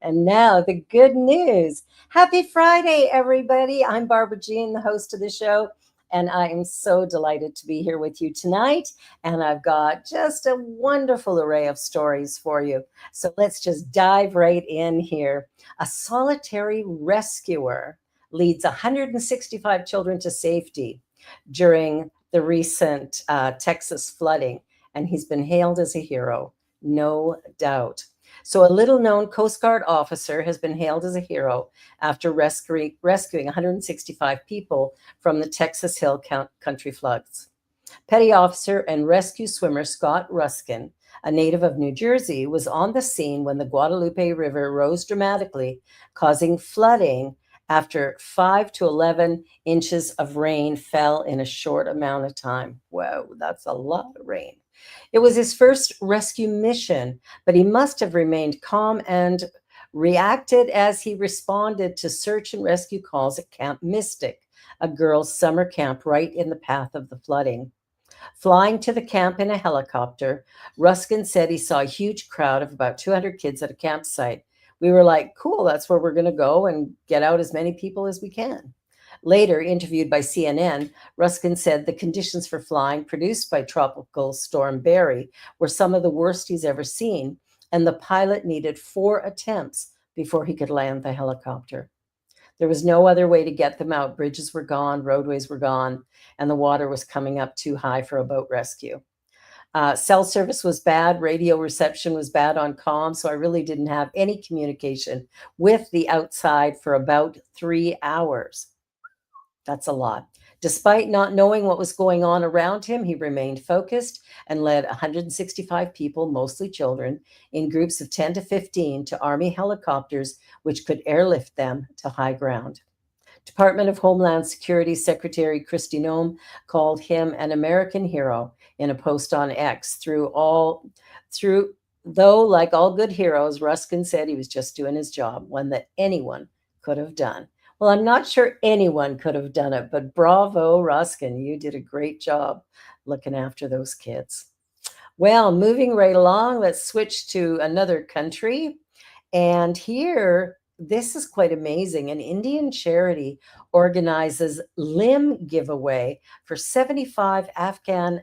And now the good news. Happy Friday, everybody. I'm Barbara Jean, the host of the show, and I am so delighted to be here with you tonight. And I've got just a wonderful array of stories for you. So let's just dive right in here. A solitary rescuer leads 165 children to safety during the recent Texas flooding, and he's been hailed as a hero, no doubt. So, a little known Coast Guard officer has been hailed as a hero after rescuing 165 people from the Texas Hill Country floods. Petty Officer and rescue swimmer Scott Ruskin, a native of New Jersey, was on the scene when the Guadalupe River rose dramatically, causing flooding after 5 to 11 inches of rain fell in a short amount of time. Whoa, that's a lot of rain. It was his first rescue mission, but he must have remained calm and reacted as he responded to search and rescue calls at Camp Mystic, a girls' summer camp right in the path of the flooding. Flying to the camp in a helicopter, Ruskin said he saw a huge crowd of about 200 kids at a campsite. We were like, cool, that's where we're going to go and get out as many people as we can. Later, interviewed by CNN, Ruskin said the conditions for flying produced by Tropical Storm Barry were some of the worst he's ever seen, and the pilot needed 4 attempts before he could land the helicopter. There was no other way to get them out. Bridges were gone, roadways were gone, and the water was coming up too high for a boat rescue. Cell service was bad, radio reception was bad on comm, so I really didn't have any communication with the outside for about 3 hours. That's a lot. Despite not knowing what was going on around him, he remained focused and led 165 people, mostly children, in groups of 10 to 15 to Army helicopters, which could airlift them to high ground. Department of Homeland Security Secretary Kristi Noem called him an American hero in a post on X. Though, like all good heroes, Ruskin said he was just doing his job, one that anyone could have done. Well, I'm not sure anyone could have done it, but bravo, Ruskin. You did a great job looking after those kids. Well, moving right along, let's switch to another country. And here, this is quite amazing. An Indian charity organizes limb giveaway for 75 Afghan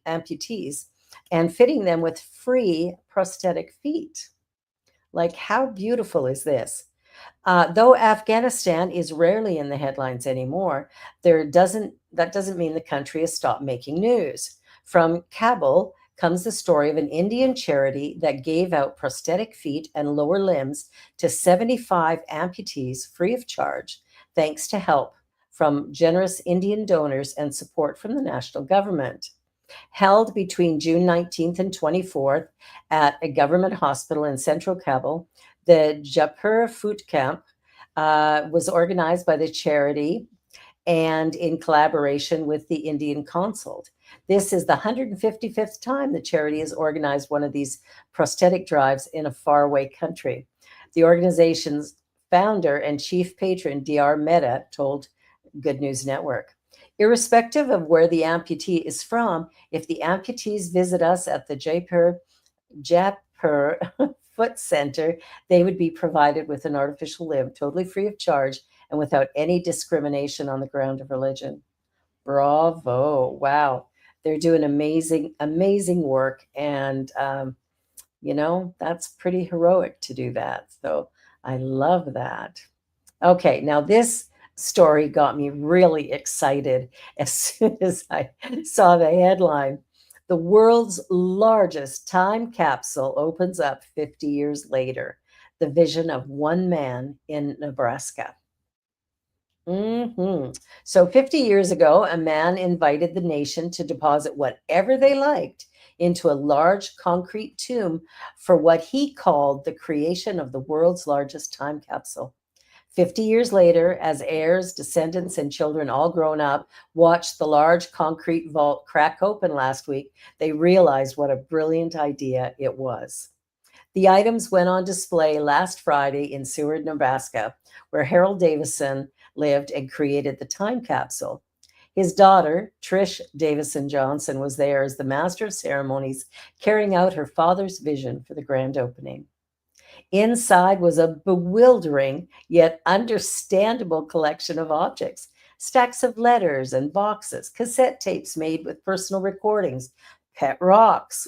amputees and fitting them with free prosthetic feet. Like, how beautiful is this? Though Afghanistan is rarely in the headlines anymore, that doesn't mean the country has stopped making news. From Kabul comes the story of an Indian charity that gave out prosthetic feet and lower limbs to 75 amputees free of charge, thanks to help from generous Indian donors and support from the national government. Held between June 19th and 24th at a government hospital in central Kabul, the Jaipur Foot Camp was organized by the charity and in collaboration with the Indian Consulate. This is the 155th time the charity has organized one of these prosthetic drives in a faraway country. The organization's founder and chief patron, Dr. Mehta, told Good News Network. Irrespective of where the amputee is from, if the amputees visit us at the Jaipur Foot Center, they would be provided with an artificial limb, totally free of charge and without any discrimination on the ground of religion. Bravo. Wow. They're doing amazing, amazing work. And, that's pretty heroic to do that. So I love that. Okay, now this story got me really excited as soon as I saw the headline. The world's largest time capsule opens up 50 years later. The vision of one man in Nebraska. So 50 years ago, a man invited the nation to deposit whatever they liked into a large concrete tomb for what he called the creation of the world's largest time capsule. 50 years later, as heirs, descendants, and children, all grown up, watched the large concrete vault crack open last week, they realized what a brilliant idea it was. The items went on display last Friday in Seward, Nebraska, where Harold Davison lived and created the time capsule. His daughter, Trish Davison Johnson, was there as the master of ceremonies, carrying out her father's vision for the grand opening. Inside was a bewildering yet understandable collection of objects: stacks of letters and boxes, cassette tapes made with personal recordings, pet rocks,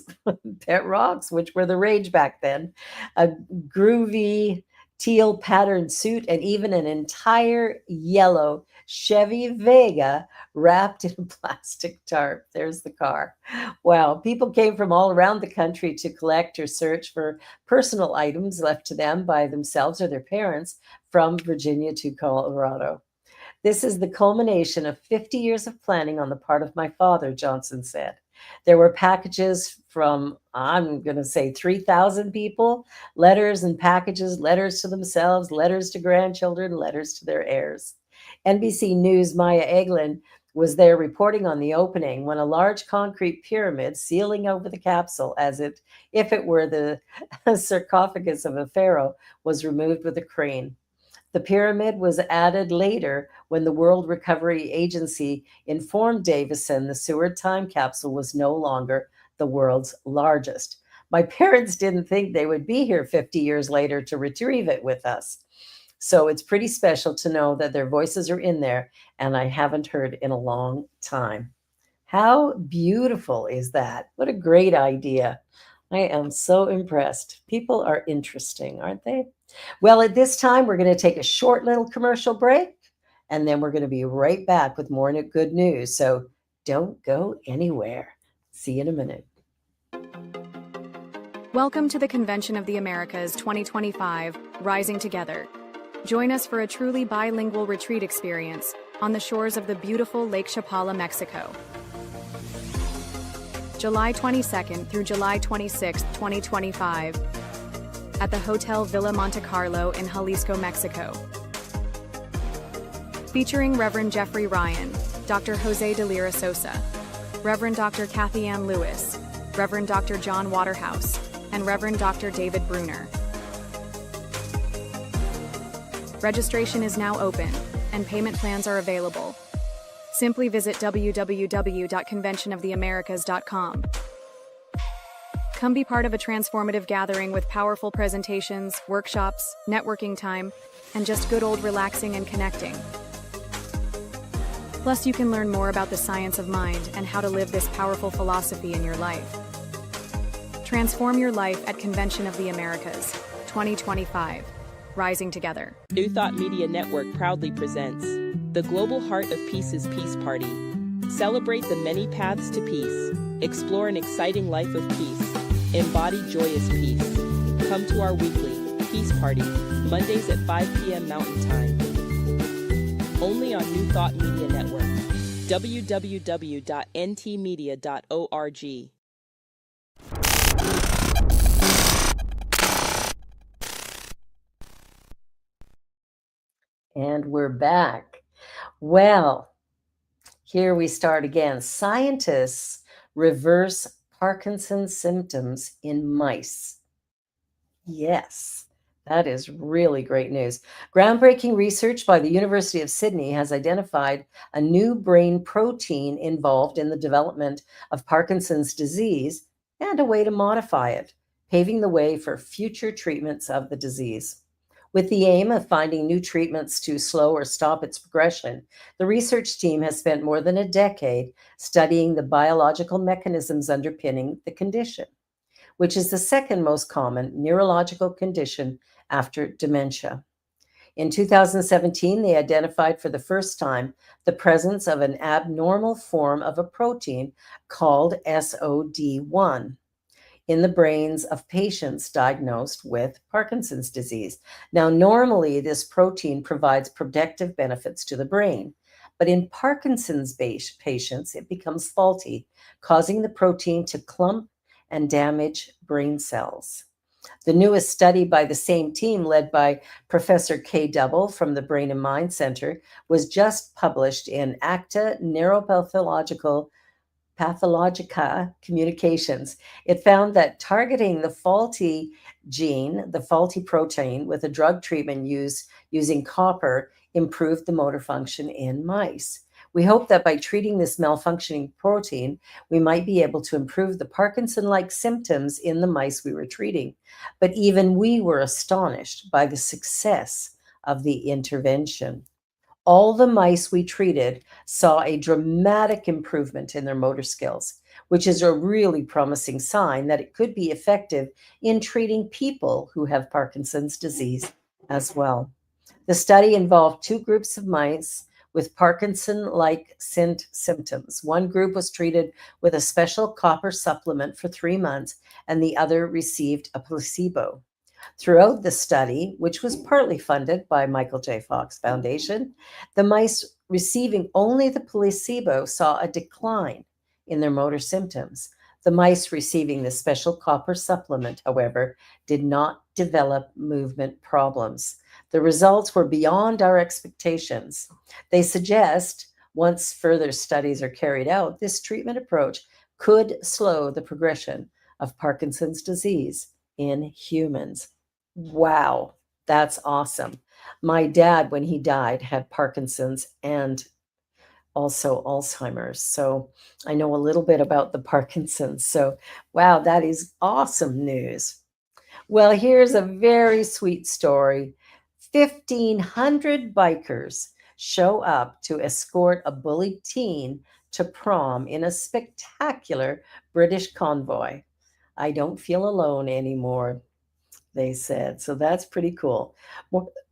pet rocks, which were the rage back then, a groovy teal patterned suit, and even an entire yellow Chevy Vega wrapped in a plastic tarp. There's the car. Wow. People came from all around the country to collect or search for personal items left to them by themselves or their parents from Virginia to Colorado. This is the culmination of 50 years of planning on the part of my father, Johnson said. There were packages from, I'm going to say, 3,000 people, letters and packages, letters to themselves, letters to grandchildren, letters to their heirs. NBC News' Maya Eglin was there reporting on the opening when a large concrete pyramid sealing over the capsule if it were the sarcophagus of a pharaoh was removed with a crane. The pyramid was added later when the World Recovery Agency informed Davison the Seward time capsule was no longer the world's largest. My parents didn't think they would be here 50 years later to retrieve it with us. So it's pretty special to know that their voices are in there, and I haven't heard in a long time. How beautiful is that? What a great idea. I am so impressed. People are interesting, aren't they? Well, at this time, we're going to take a short little commercial break, and then we're going to be right back with more good news. So don't go anywhere. See you in a minute. Welcome to the Convention of the Americas 2025, Rising Together. Join us for a truly bilingual retreat experience on the shores of the beautiful Lake Chapala, Mexico. July 22nd through July 26th, 2025, at the Hotel Villa Monte Carlo in Jalisco, Mexico. Featuring Reverend Jeffrey Ryan, Dr. Jose de Lira Sosa, Reverend Dr. Kathy Ann Lewis, Reverend Dr. John Waterhouse, and Reverend Dr. David Bruner. Registration is now open, and payment plans are available. Simply visit www.conventionoftheamericas.com. Come be part of a transformative gathering with powerful presentations, workshops, networking time, and just good old relaxing and connecting. Plus, you can learn more about the science of mind and how to live this powerful philosophy in your life. Transform your life at Convention of the Americas 2025, Rising Together. New Thought Media Network proudly presents The Global Heart of Peace's Peace Party. Celebrate the many paths to peace. Explore an exciting life of peace. Embody joyous peace. Come to our weekly Peace Party, Mondays at 5 p.m. Mountain Time. Only on New Thought Media Network. www.ntmedia.org. And we're back. Well, here we start again. Scientists reverse Parkinson's symptoms in mice. Yes, that is really great news. Groundbreaking research by the University of Sydney has identified a new brain protein involved in the development of Parkinson's disease and a way to modify it, paving the way for future treatments of the disease. With the aim of finding new treatments to slow or stop its progression, the research team has spent more than a decade studying the biological mechanisms underpinning the condition, which is the second most common neurological condition after dementia. In 2017, they identified for the first time the presence of an abnormal form of a protein called SOD1 in the brains of patients diagnosed with Parkinson's disease. Now, normally this protein provides protective benefits to the brain, but in Parkinson's patients, it becomes faulty, causing the protein to clump and damage brain cells. The newest study by the same team, led by Professor Kay Double from the Brain and Mind Center, was just published in Acta Pathologica Communications. It found that targeting the faulty gene, the faulty protein, with a drug treatment using copper improved the motor function in mice, We hope that by treating this malfunctioning protein, we might be able to improve the Parkinson like symptoms in the mice we were treating. But even we were astonished by the success of the intervention. All the mice we treated saw a dramatic improvement in their motor skills, which is a really promising sign that it could be effective in treating people who have Parkinson's disease as well. The study involved two groups of mice with Parkinson like symptoms. One group was treated with a special copper supplement for 3 months, and the other received a placebo. Throughout the study, which was partly funded by Michael J. Fox Foundation, the mice receiving only the placebo saw a decline in their motor symptoms. The mice receiving the special copper supplement, however, did not develop movement problems. The results were beyond our expectations. They suggest, once further studies are carried out, this treatment approach could slow the progression of Parkinson's disease in humans. Wow, that's awesome. My dad, when he died, had Parkinson's and also Alzheimer's. So I know a little bit about the Parkinson's. So, wow, that is awesome news. Well, here's a very sweet story. 1,500 bikers show up to escort a bullied teen to prom in a spectacular British convoy. I don't feel alone anymore, they said. So that's pretty cool.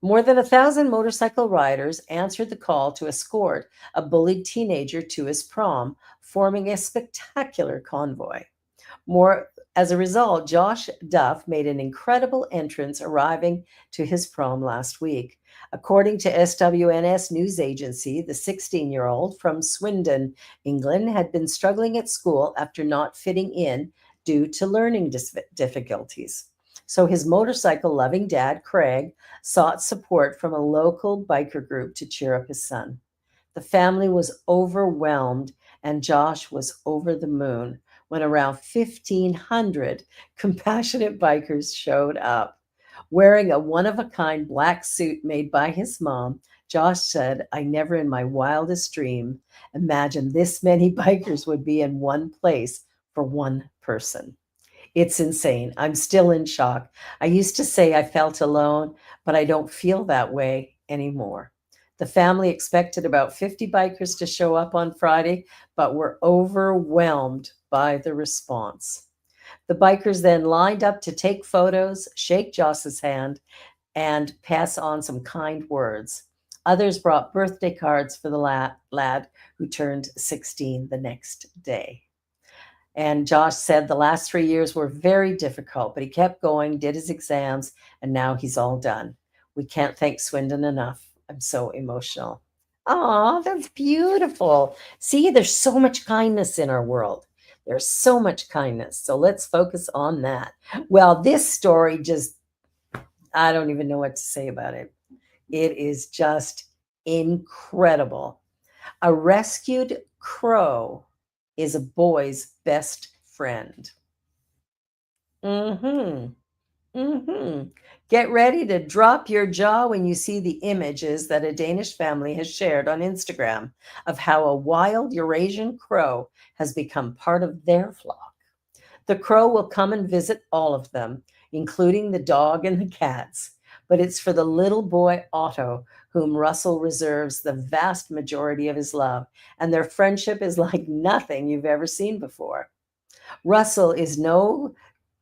More than 1,000 motorcycle riders answered the call to escort a bullied teenager to his prom, forming a spectacular convoy. More as a result, Josh Duff made an incredible entrance arriving to his prom last week. According to SWNS news agency, the 16-year-old from Swindon, England, had been struggling at school after not fitting in due to learning difficulties. So his motorcycle loving dad, Craig, sought support from a local biker group to cheer up his son. The family was overwhelmed, and Josh was over the moon when around 1,500 compassionate bikers showed up. Wearing a one of a kind black suit made by his mom, Josh said, "I never in my wildest dream imagined this many bikers would be in one place for one person." It's insane. I'm still in shock. I used to say I felt alone, but I don't feel that way anymore. The family expected about 50 bikers to show up on Friday, but were overwhelmed by the response. The bikers then lined up to take photos, shake Joss's hand, and pass on some kind words. Others brought birthday cards for the lad who turned 16 the next day. And Josh said the last 3 years were very difficult, but he kept going, did his exams, and now he's all done. We can't thank Swindon enough. I'm so emotional. Oh, that's beautiful. See, there's so much kindness in our world. There's so much kindness. So let's focus on that. Well, this story just, I don't even know what to say about it. It is just incredible. A rescued crow is a boy's best friend. Mm-hmm. Mm-hmm. Get ready to drop your jaw when you see the images that a Danish family has shared on Instagram of how a wild Eurasian crow has become part of their flock. The crow will come and visit all of them, including the dog and the cats. But it's for the little boy Otto, whom Russell reserves the vast majority of his love, and their friendship is like nothing you've ever seen before. Russell is no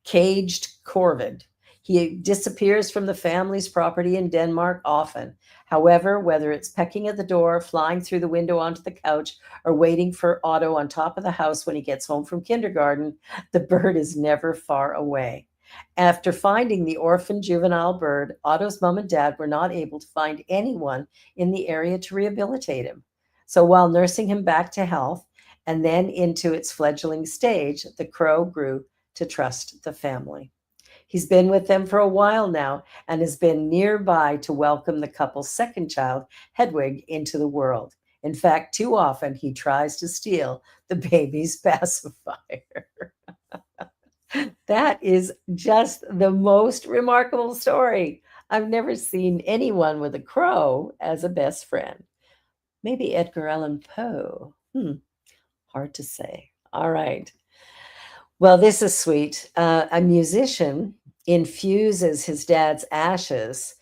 caged corvid. He disappears from the family's property in Denmark often. However, whether it's pecking at the door, flying through the window onto the couch, or waiting for Otto on top of the house when he gets home from kindergarten, the bird is never far away. After finding the orphan juvenile bird, Otto's mom and dad were not able to find anyone in the area to rehabilitate him. So while nursing him back to health and then into its fledgling stage, the crow grew to trust the family. He's been with them for a while now and has been nearby to welcome the couple's second child, Hedwig, into the world. In fact, too often he tries to steal the baby's pacifier. That is just the most remarkable story. I've never seen anyone with a crow as a best friend. Maybe Edgar Allan Poe. Hard to say. All right. Well, this is sweet. A musician infuses his dad's ashes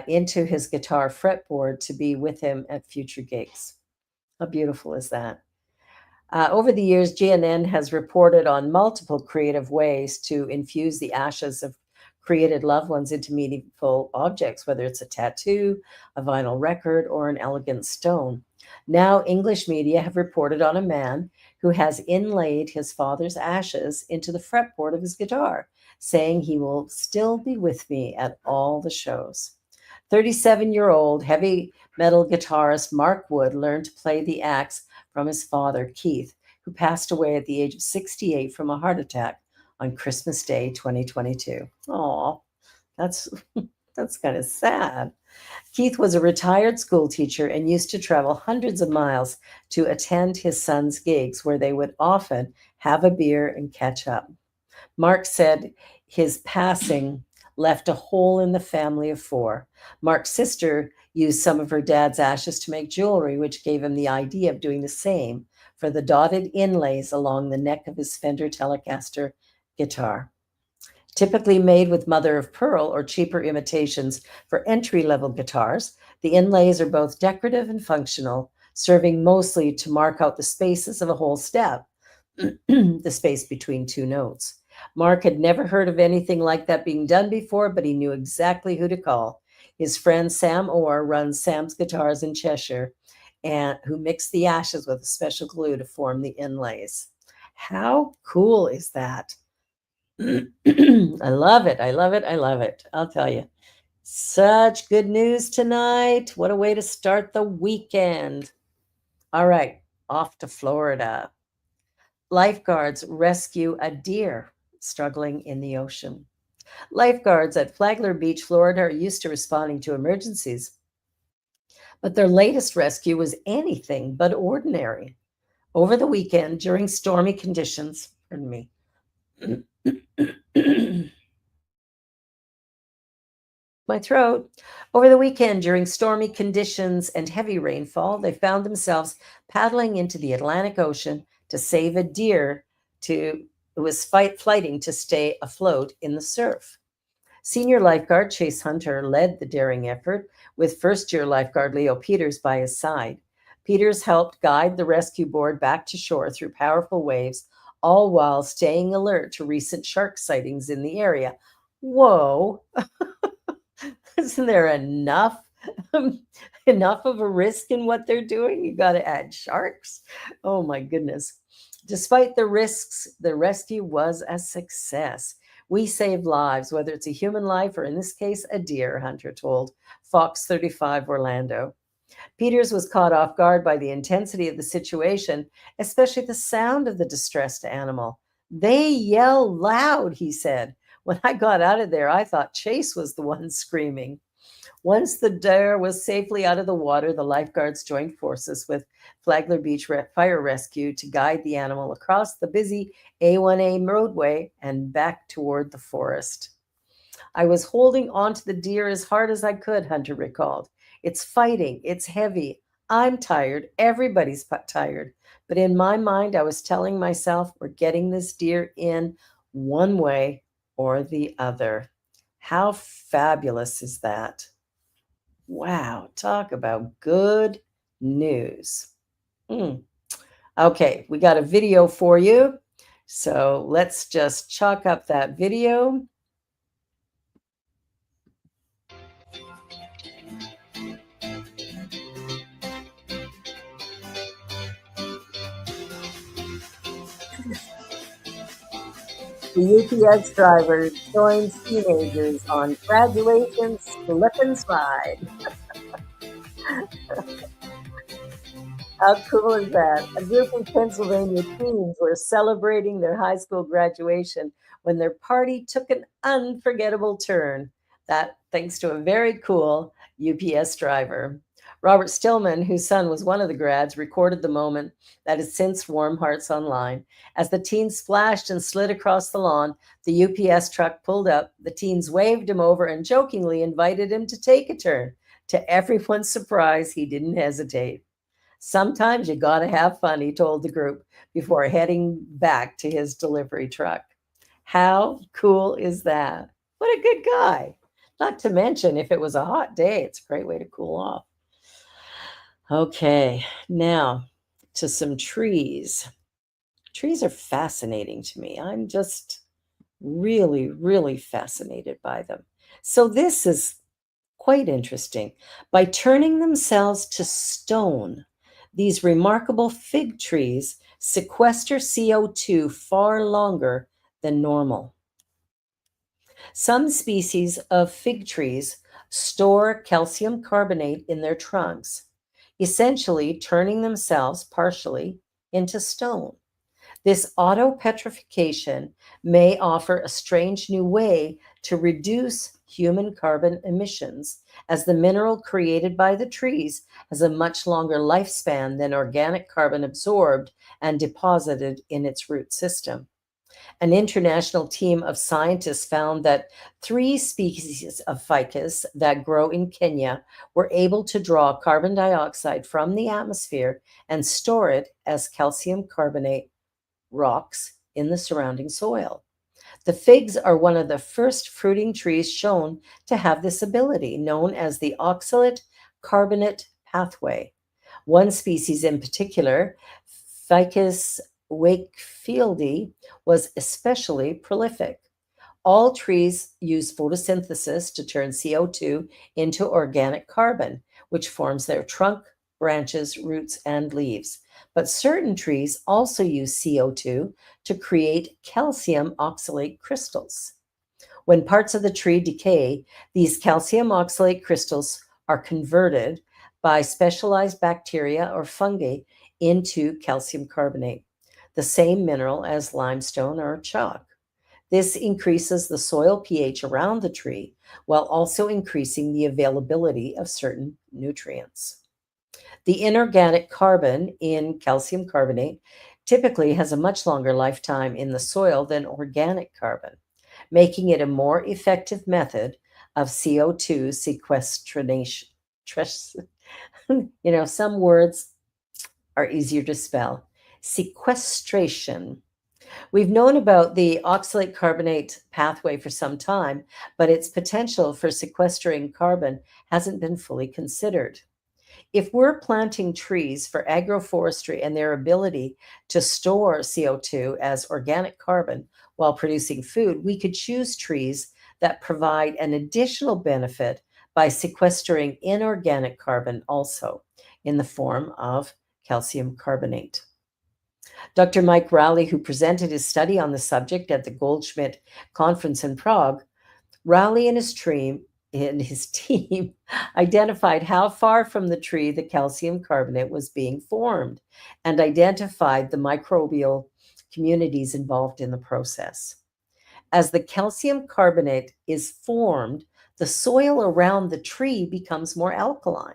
into his guitar fretboard to be with him at future gigs. How beautiful is that? Over the years, GNN has reported on multiple creative ways to infuse the ashes of created loved ones into meaningful objects, whether it's a tattoo, a vinyl record, or an elegant stone. Now, English media have reported on a man who has inlaid his father's ashes into the fretboard of his guitar, saying he will still be with me at all the shows. 37-year-old heavy metal guitarist Mark Wood learned to play the axe from his father, Keith, who passed away at the age of 68 from a heart attack on Christmas Day 2022. Aw, that's that's kind of sad. Keith was a retired school teacher and used to travel hundreds of miles to attend his son's gigs, where they would often have a beer and catch up. Mark said his passing left a hole in the family of four. Mark's sister used some of her dad's ashes to make jewelry, which gave him the idea of doing the same for the dotted inlays along the neck of his Fender Telecaster guitar. Typically made with mother of pearl or cheaper imitations for entry level guitars, the inlays are both decorative and functional, serving mostly to mark out the spaces of a whole step, the space between two notes. Mark had never heard of anything like that being done before, but he knew exactly who to call. His friend Sam Orr runs Sam's Guitars in Cheshire, and who mixed the ashes with a special glue to form the inlays. How cool is that? I love it. I love it. I love it. I'll tell you. Such good news tonight. What a way to start the weekend. All right, off to Florida. Lifeguards rescue a deer struggling in the ocean. Lifeguards at Flagler Beach, Florida, are used to responding to emergencies, but their latest rescue was anything but ordinary. Over the weekend, during stormy conditions, pardon me, my throat. Over the weekend, during stormy conditions and heavy rainfall, they found themselves paddling into the Atlantic Ocean to save a deer who was flighting to stay afloat in the surf. Senior lifeguard Chase Hunter led the daring effort, with first-year lifeguard Leo Peters by his side. Peters helped guide the rescue board back to shore through powerful waves, all while staying alert to recent shark sightings in the area. Whoa! Isn't there enough of a risk in what they're doing? You got to add sharks. Oh my goodness. Despite the risks, the rescue was a success. We save lives, whether it's a human life or, in this case, a deer, Hunter told Fox 35 Orlando. Peters was caught off guard by the intensity of the situation, especially the sound of the distressed animal. They yell loud, he said. When I got out of there, I thought Chase was the one screaming. Once the deer was safely out of the water, the lifeguards joined forces with Flagler Beach Fire Rescue to guide the animal across the busy A1A roadway and back toward the forest. I was holding onto the deer as hard as I could, Hunter recalled. It's fighting, it's heavy. I'm tired, everybody's tired. But in my mind, I was telling myself, we're getting this deer in one way or the other. How fabulous is that? Wow, talk about good news. Okay, we got a video for you. So let's just chalk up that video. The UPS driver joins teenagers on graduation slip and slide. How cool is that? A group of Pennsylvania teens were celebrating their high school graduation when their party took an unforgettable turn. That thanks to a very cool UPS driver. Robert Stillman, whose son was one of the grads, recorded the moment that has since warmed hearts online. As the teens splashed and slid across the lawn, the UPS truck pulled up. The teens waved him over and jokingly invited him to take a turn. To everyone's surprise, he didn't hesitate. Sometimes you got to have fun, he told the group before heading back to his delivery truck. How cool is that? What a good guy. Not to mention, if it was a hot day, it's a great way to cool off. Okay, now to some trees. Trees are fascinating to me. I'm just really, really fascinated by them. So, this is quite interesting. By turning themselves to stone, these remarkable fig trees sequester CO2 far longer than normal. Some species of fig trees store calcium carbonate in their trunks, essentially turning themselves partially into stone. This autopetrification may offer a strange new way to reduce human carbon emissions, as the mineral created by the trees has a much longer lifespan than organic carbon absorbed and deposited in its root system. An international team of scientists found that three species of ficus that grow in Kenya were able to draw carbon dioxide from the atmosphere and store it as calcium carbonate rocks in the surrounding soil. The figs are one of the first fruiting trees shown to have this ability, known as the oxalate carbonate pathway. One species in particular, Ficus wakefieldi, was especially prolific. All trees use photosynthesis to turn CO2 into organic carbon, which forms their trunk, branches, roots, and leaves. But certain trees also use CO2 to create calcium oxalate crystals. When parts of the tree decay, these calcium oxalate crystals are converted by specialized bacteria or fungi into calcium carbonate, the same mineral as limestone or chalk. This increases the soil pH around the tree while also increasing the availability of certain nutrients. The inorganic carbon in calcium carbonate typically has a much longer lifetime in the soil than organic carbon, making it a more effective method of CO2 sequestration. Some words are easier to spell. Sequestration. We've known about the oxalate carbonate pathway for some time, but its potential for sequestering carbon hasn't been fully considered. If we're planting trees for agroforestry and their ability to store CO2 as organic carbon while producing food, we could choose trees that provide an additional benefit by sequestering inorganic carbon also in the form of calcium carbonate. Dr. Mike Rowley, who presented his study on the subject at the Goldschmidt conference in Prague, Rowley and his team identified how far from the tree the calcium carbonate was being formed and identified the microbial communities involved in the process. As the calcium carbonate is formed, the soil around the tree becomes more alkaline.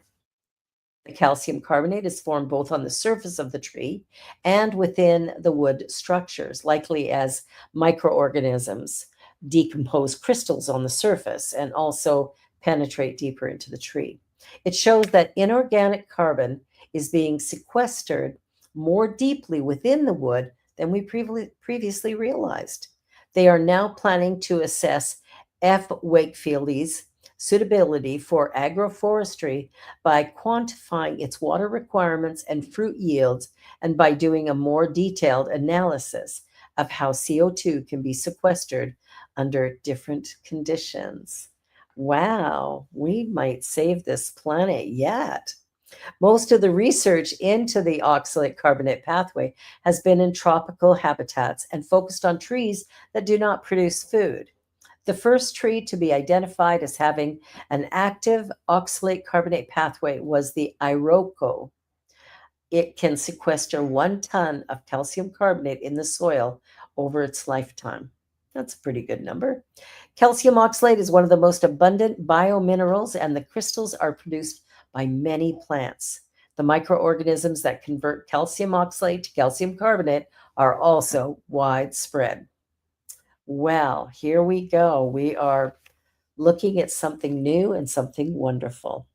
The calcium carbonate is formed both on the surface of the tree and within the wood structures, likely as microorganisms decompose crystals on the surface and also penetrate deeper into the tree. It shows that inorganic carbon is being sequestered more deeply within the wood than we previously realized. They are now planning to assess F. Wakefieldi's suitability for agroforestry by quantifying its water requirements and fruit yields, and by doing a more detailed analysis of how CO2 can be sequestered under different conditions. Wow, we might save this planet yet. Most of the research into the oxalate carbonate pathway has been in tropical habitats and focused on trees that do not produce food. The first tree to be identified as having an active oxalate carbonate pathway was the iroko. It can sequester 1 ton of calcium carbonate in the soil over its lifetime. That's a pretty good number. Calcium oxalate is one of the most abundant biominerals, and the crystals are produced by many plants. The microorganisms that convert calcium oxalate to calcium carbonate are also widespread. Well, here we go. We are looking at something new and something wonderful.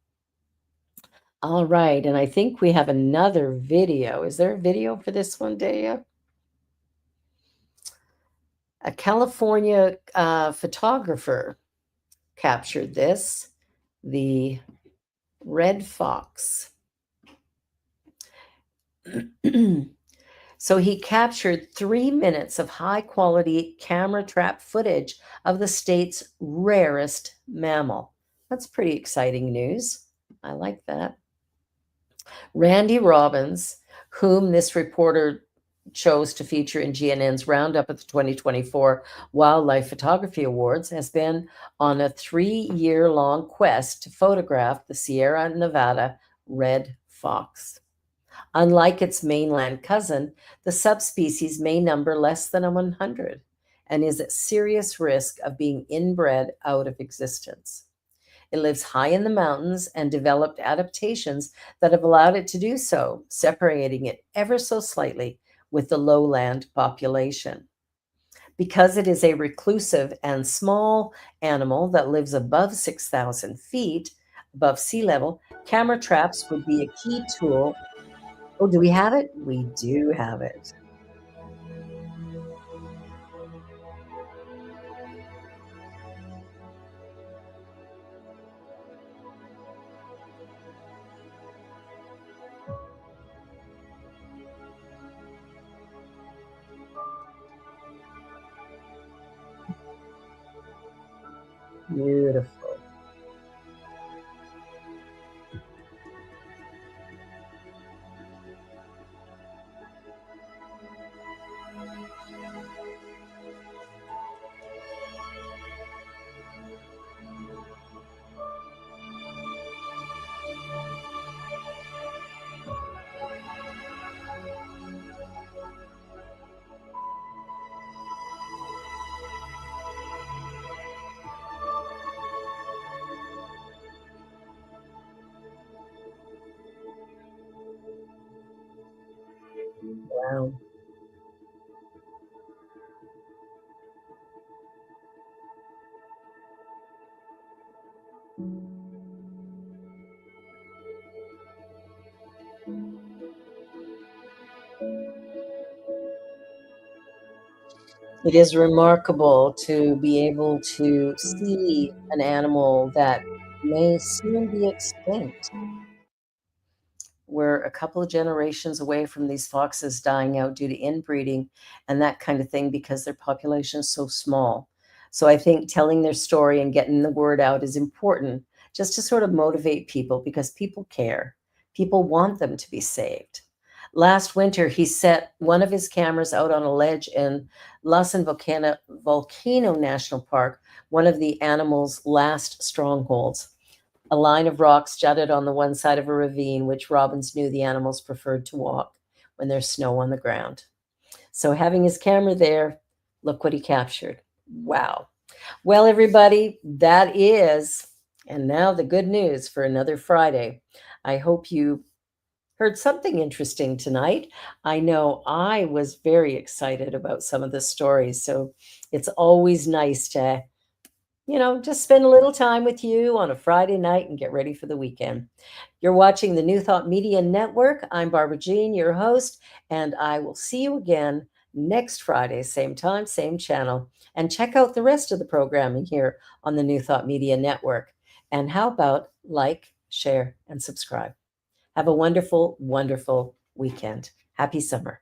All right, and I think we have another video. Is there a video for this one, Daya? A California photographer captured this, the red fox. So he captured 3 minutes of high quality camera trap footage of the state's rarest mammal. That's pretty exciting news. I like that. Randy Robbins, whom this reporter chose to feature in GNN's roundup at the 2024 Wildlife Photography Awards, has been on a 3-year long quest to photograph the Sierra Nevada red fox. Unlike its mainland cousin, the subspecies may number less than 100 and is at serious risk of being inbred out of existence. It lives high in the mountains and developed adaptations that have allowed it to do so, separating it ever so slightly with the lowland population. Because it is a reclusive and small animal that lives above 6,000 feet above sea level, camera traps would be a key tool. Oh, do we have it? We do have it. Beautiful. Wow. It is remarkable to be able to see an animal that may soon be extinct. We're a couple of generations away from these foxes dying out due to inbreeding and that kind of thing because their population is so small. So I think telling their story and getting the word out is important just to sort of motivate people because people care. People want them to be saved. Last winter, he set one of his cameras out on a ledge in Lassen Volcano National Park, one of the animal's last strongholds. A line of rocks jutted on the one side of a ravine, which Robbins knew the animals preferred to walk when there's snow on the ground. So, having his camera there, look what he captured. Wow. Well, everybody, that is, and now the good news for another Friday. I hope you heard something interesting tonight. I know I was very excited about some of the stories. So, it's always nice to just spend a little time with you on a Friday night and get ready for the weekend. You're watching the New Thought Media Network. I'm Barbara Jean, your host, and I will see you again next Friday, same time, same channel. And check out the rest of the programming here on the New Thought Media Network. And how about like, share, and subscribe? Have a wonderful, wonderful weekend. Happy summer.